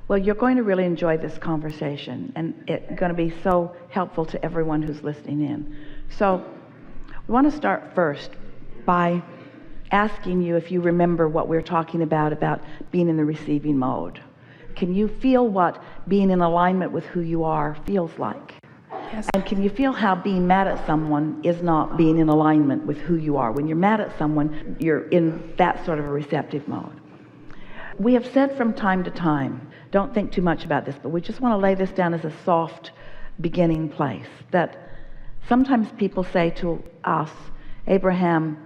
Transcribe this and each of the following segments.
Well, you're going to really enjoy this conversation, and it's going to be so helpful to everyone who's listening in. So we want to start first by asking you if you remember what we're talking about being in the receiving mode. Can you feel what being in alignment with who you are feels like? Yes. And can you feel how being mad at someone is not being in alignment with who you are? When you're mad at someone, you're in that sort of a receptive mode. We have said from time to time, don't think too much about this, but we just want to lay this down as a soft beginning place, that sometimes people say to us, Abraham,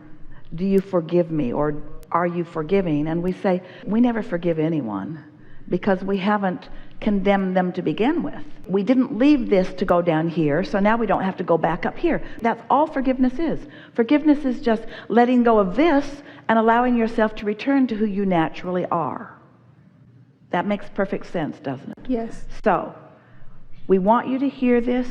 do you forgive me, or are you forgiving? And we say, we never forgive anyone because we haven't condemned them to begin with. We didn't leave this to go down here, so now we don't have to go back up here. That's all forgiveness is. Forgiveness is just letting go of this and allowing yourself to return to who you naturally are. That makes perfect sense, doesn't it? Yes. So, we want you to hear this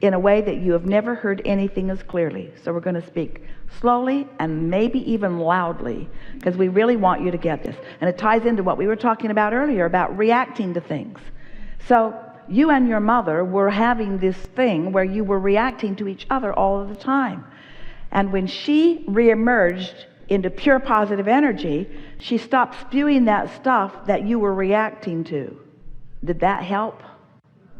in a way that you have never heard anything as clearly. So we're going to speak slowly and maybe even loudly, because we really want you to get this. And it ties into what we were talking about earlier about reacting to things. So you and your mother were having this thing where you were reacting to each other all of the time. And when she reemerged into pure positive energy, she stopped spewing that stuff that you were reacting to. Did that help?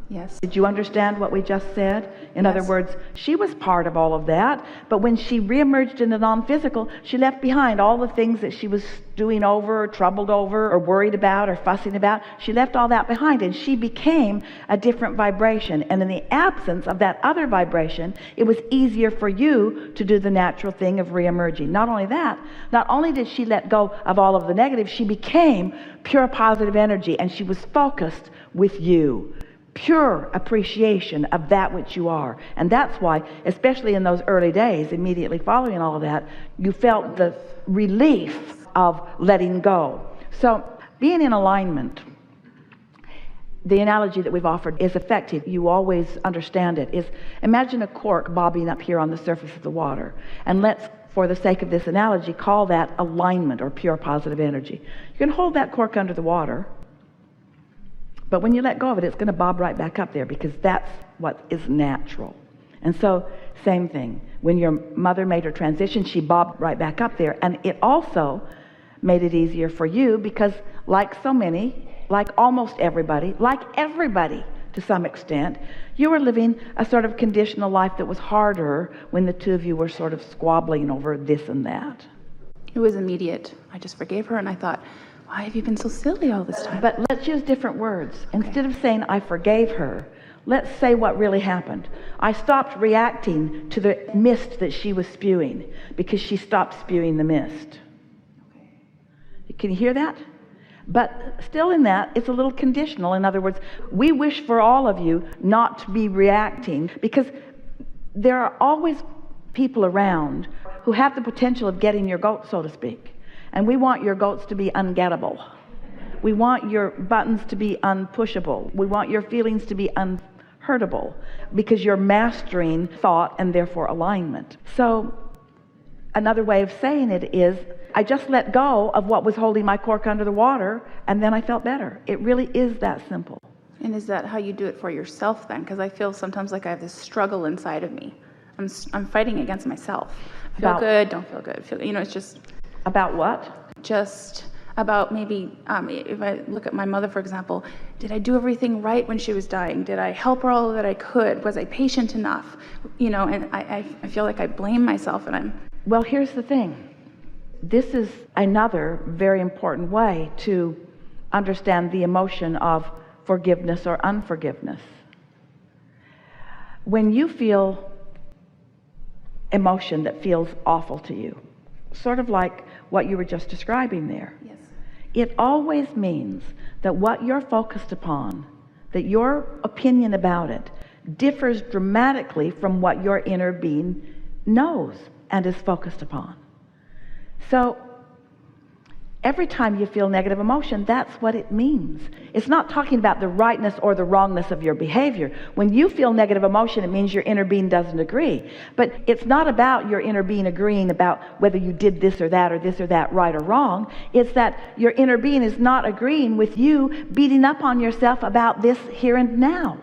Yes. Did you understand what we just said? In Yes. other words, she was part of all of that, but when she reemerged into non-physical, she left behind all the things that she was stewing over, or troubled over, or worried about, or fussing about. She left all that behind, and she became a different vibration. And in the absence of that other vibration, it was easier for you to do the natural thing of reemerging. Not only that, not only did she let go of all of the negative, she became pure positive energy, and she was focused with you. Pure appreciation of that which you are. And that's why, especially in those early days, immediately following all of that, you felt the relief of letting go. So being in alignment, the analogy that we've offered is effective. You always understand it. Is imagine a cork bobbing up here on the surface of the water. And let's, for the sake of this analogy, call that alignment or pure positive energy. You can hold that cork under the water, but when you let go of it, it's going to bob right back up there because that's what is natural. And so, same thing. When your mother made her transition, she bobbed right back up there. And it also made it easier for you because, like so many, like almost everybody, to some extent, you were living a sort of conditional life that was harder when the two of you were sort of squabbling over this and that. It was immediate. I just forgave her, and I thought, why have you been so silly all this time? But let's use different words. Instead of saying, I forgave her, let's say what really happened. I stopped reacting to the mist that she was spewing because she stopped spewing the mist. Can you hear that? But still in that, it's a little conditional. In other words, we wish for all of you not to be reacting because there are always people around who have the potential of getting your goat, so to speak. And we want your goats to be ungettable. We want your buttons to be unpushable. We want your feelings to be unhurtable because you're mastering thought and therefore alignment. So another way of saying it is, I just let go of what was holding my cork under the water and then I felt better. It really is that simple. And is that how you do it for yourself then? Because I feel sometimes like I have this struggle inside of me. I'm fighting against myself. Feel good, don't feel good. It's just... About what? Just about maybe, if I look at my mother, for example, did I do everything right when she was dying? Did I help her all that I could? Was I patient enough? And I feel like I blame myself Well, here's the thing. This is another very important way to understand the emotion of forgiveness or unforgiveness. When you feel emotion that feels awful to you, sort of like what you were just describing there. Yes. It always means that what you're focused upon, that your opinion about it, differs dramatically from what your inner being knows and is focused upon. So Every time you feel negative emotion, that's what it means. It's not talking about the rightness or the wrongness of your behavior. When you feel negative emotion, it means your inner being doesn't agree. But it's not about your inner being agreeing about whether you did this or that right or wrong. It's that your inner being is not agreeing with you beating up on yourself about this here and now.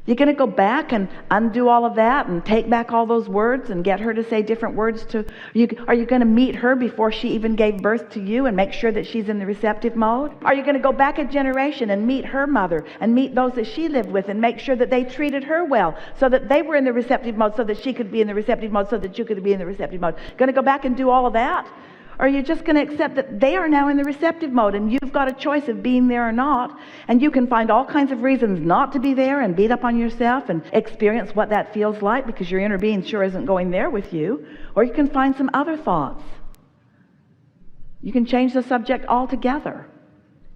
You're going to go back and undo all of that and take back all those words and get her to say different words to you? Are you going to meet her before she even gave birth to you and make sure that she's in the receptive mode? Are you going to go back a generation and meet her mother and meet those that she lived with and make sure that they treated her well so that they were in the receptive mode so that she could be in the receptive mode so that you could be in the receptive mode? Going to go back and do all of that? Or are you just going to accept that they are now in the receptive mode and you've got a choice of being there or not? And you can find all kinds of reasons not to be there and beat up on yourself and experience what that feels like because your inner being sure isn't going there with you. Or you can find some other thoughts. You can change the subject altogether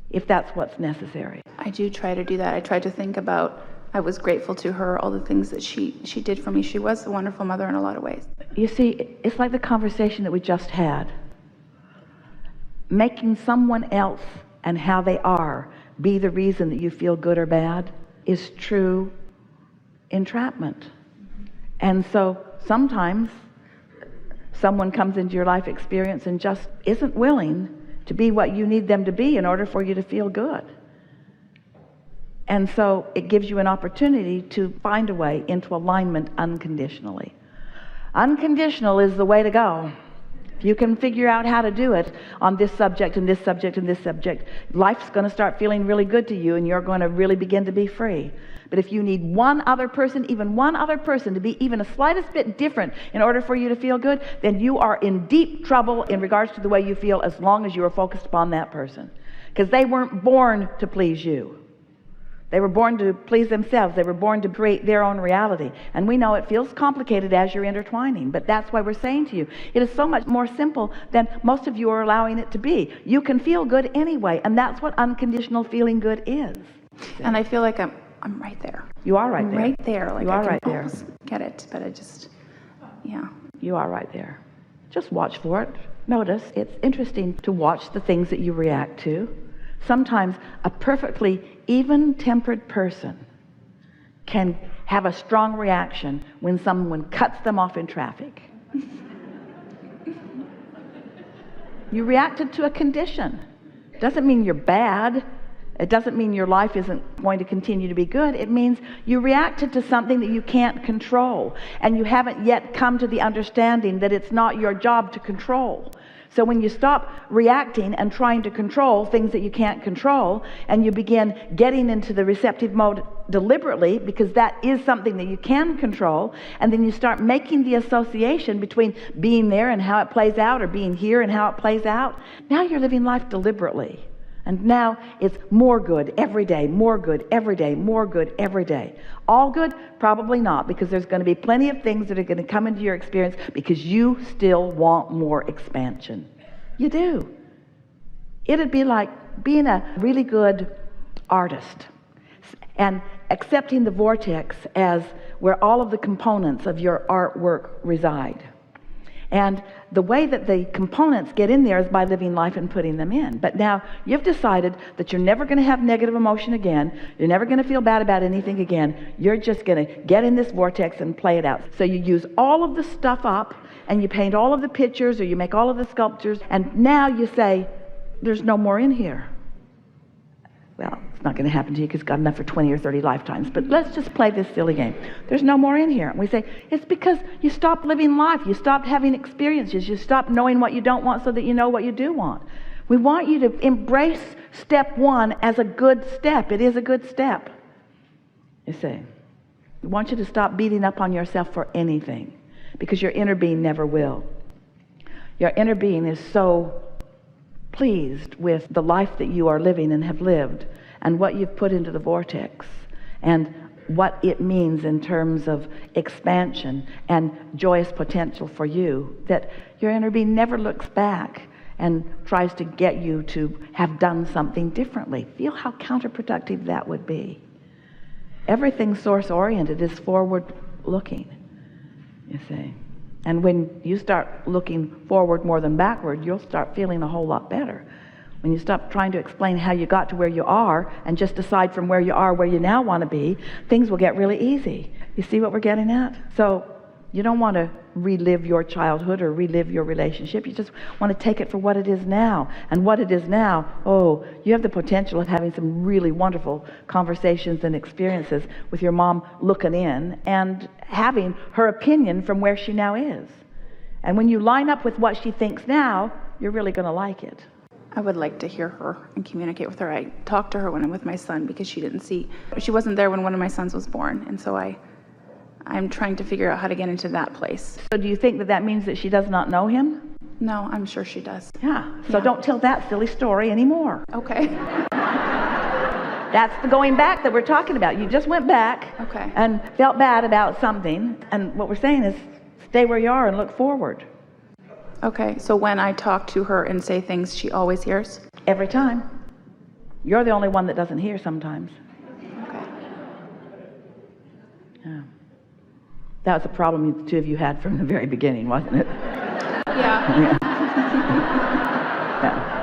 if that's what's necessary. I do try to do that. I try to think about, I was grateful to her, all the things that she did for me. She was a wonderful mother in a lot of ways. You see, it's like the conversation that we just had. Making someone else and how they are be the reason that you feel good or bad is true entrapment. And so sometimes someone comes into your life experience and just isn't willing to be what you need them to be in order for you to feel good. And so it gives you an opportunity to find a way into alignment unconditionally. Unconditional is the way to go. You can figure out how to do it on this subject and this subject and this subject. Life's going to start feeling really good to you and you're going to really begin to be free. But if you need one other person, even one other person to be even a slightest bit different in order for you to feel good, then you are in deep trouble in regards to the way you feel as long as you are focused upon that person. Because they weren't born to please you. They were born to please themselves. They were born to create their own reality. And we know it feels complicated as you're intertwining, but that's why we're saying to you, it is so much more simple than most of you are allowing it to be. You can feel good anyway, and that's what unconditional feeling good is. And I feel like I'm right there. You are right there. Right there. Like you are I right can there. almost get it, but I just, yeah. You are right there. Just watch for it. Notice, it's interesting to watch the things that you react to. Sometimes a perfectly even-tempered person can have a strong reaction when someone cuts them off in traffic. You reacted to a condition. Doesn't mean you're bad. It doesn't mean your life isn't going to continue to be good. It means you reacted to something that you can't control, and you haven't yet come to the understanding that it's not your job to control. So when you stop reacting and trying to control things that you can't control, and you begin getting into the receptive mode deliberately, because that is something that you can control, and then you start making the association between being there and how it plays out, or being here and how it plays out, now you're living life deliberately. And now it's more good every day, more good every day, more good every day. All good? Probably not, because there's going to be plenty of things that are going to come into your experience because you still want more expansion. You do. It'd be like being a really good artist and accepting the vortex as where all of the components of your artwork reside. And the way that the components get in there is by living life and putting them in. But now you've decided that you're never going to have negative emotion again. You're never going to feel bad about anything again. You're just going to get in this vortex and play it out. So you use all of the stuff up, and you paint all of the pictures, or you make all of the sculptures, and now you say, there's no more in here. Well, it's not going to happen to you because you've got enough for 20 or 30 lifetimes. But let's just play this silly game. There's no more in here. And we say, it's because you stopped living life. You stopped having experiences. You stopped knowing what you don't want so that you know what you do want. We want you to embrace step one as a good step. It is a good step. You see, we want you to stop beating up on yourself for anything, because your inner being never will. Your inner being is so pleased with the life that you are living and have lived, and what you've put into the vortex, and what it means in terms of expansion and joyous potential for you, that your inner being never looks back and tries to get you to have done something differently. Feel how counterproductive that would be. Everything source-oriented is forward-looking, you see. And when you start looking forward more than backward, you'll start feeling a whole lot better. when you stop trying to explain how you got to where you are and just decide from where you are where you now want to be, things will get really easy. You see what we're getting at? So you don't want to relive your childhood or relive your relationship. You just want to take it for what it is now. And what it is now, oh, you have the potential of having some really wonderful conversations and experiences with your mom looking in and having her opinion from where she now is. And when you line up with what she thinks now, you're really going to like it. I would like to hear her and communicate with her. I talked to her when I'm with my son because she wasn't there when one of my sons was born. And so I'm trying to figure out how to get into that place. So do you think that that means that she does not know him? No, I'm sure she does. Yeah. So don't tell that silly story anymore. Okay. That's the going back that we're talking about. You just went back and felt bad about something. And what we're saying is stay where you are and look forward. Okay. So when I talk to her and say things, she always hears? Every time. You're the only one that doesn't hear sometimes. Okay. Yeah. That was a problem the two of you had from the very beginning, wasn't it? Yeah. Yeah.